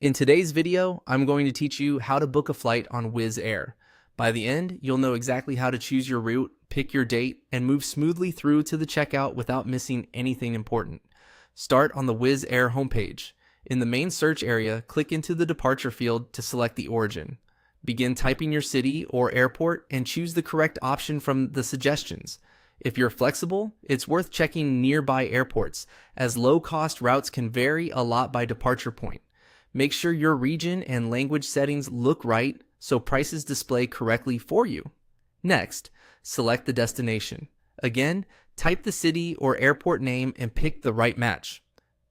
In today's video, I'm going to teach you how to book a flight on Wizz Air. By the end, you'll know exactly how to choose your route, pick your date, and move smoothly through to the checkout without missing anything important. Start on the Wizz Air homepage. In the main search area, click into the departure field to select the origin. Begin typing your city or airport and choose the correct option from the suggestions. If you're flexible, it's worth checking nearby airports, as low-cost routes can vary a lot by departure point. Make sure your region and language settings look right so prices display correctly for you. Next, select the destination. Again, type the city or airport name and pick the right match.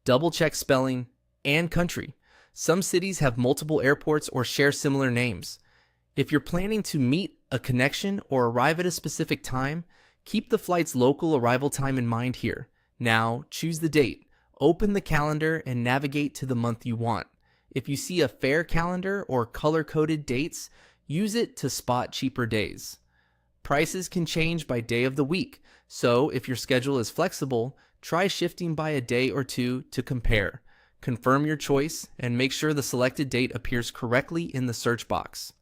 Double check spelling and country. Some cities have multiple airports or share similar names. If you're planning to meet a connection or arrive at a specific time, keep the flight's local arrival time in mind here. Now, choose the date. Open the calendar and navigate to the month you want. If you see a fare calendar or color-coded dates, use it to spot cheaper days. Prices can change by day of the week, so if your schedule is flexible, try shifting by a day or two to compare. Confirm your choice and make sure the selected date appears correctly in the search box.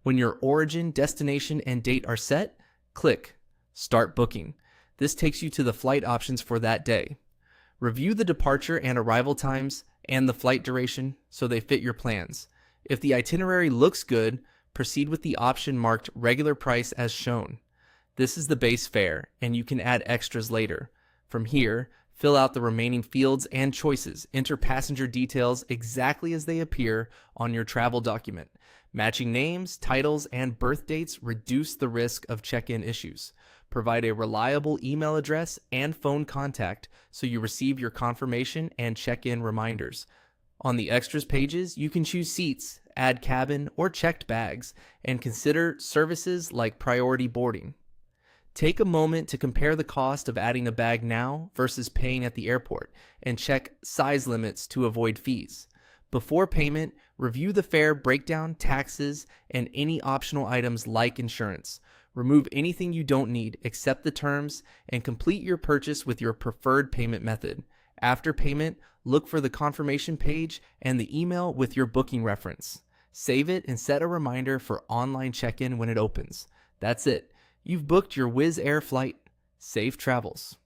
When your origin, destination, and date are set, click Start Booking. This takes you to the flight options for that day. Review the departure and arrival times and the flight duration so they fit your plans. If the itinerary looks good, proceed with the option marked regular price as shown. This is the base fare, and you can add extras later. From here, fill out the remaining fields and choices. Enter passenger details exactly as they appear on your travel document. Matching names, titles, and birth dates reduce the risk of check-in issues. Provide a reliable email address and phone contact so you receive your confirmation and check-in reminders. On the extras pages, you can choose seats, add cabin or checked bags, and consider services like priority boarding. Take a moment to compare the cost of adding a bag now versus paying at the airport, and check size limits to avoid fees. Before payment, review the fare breakdown, taxes, and any optional items like insurance. Remove anything you don't need, accept the terms, and complete your purchase with your preferred payment method. After payment, look for the confirmation page and the email with your booking reference. Save it and set a reminder for online check-in when it opens. That's it. You've booked your Wizz Air flight. Safe travels.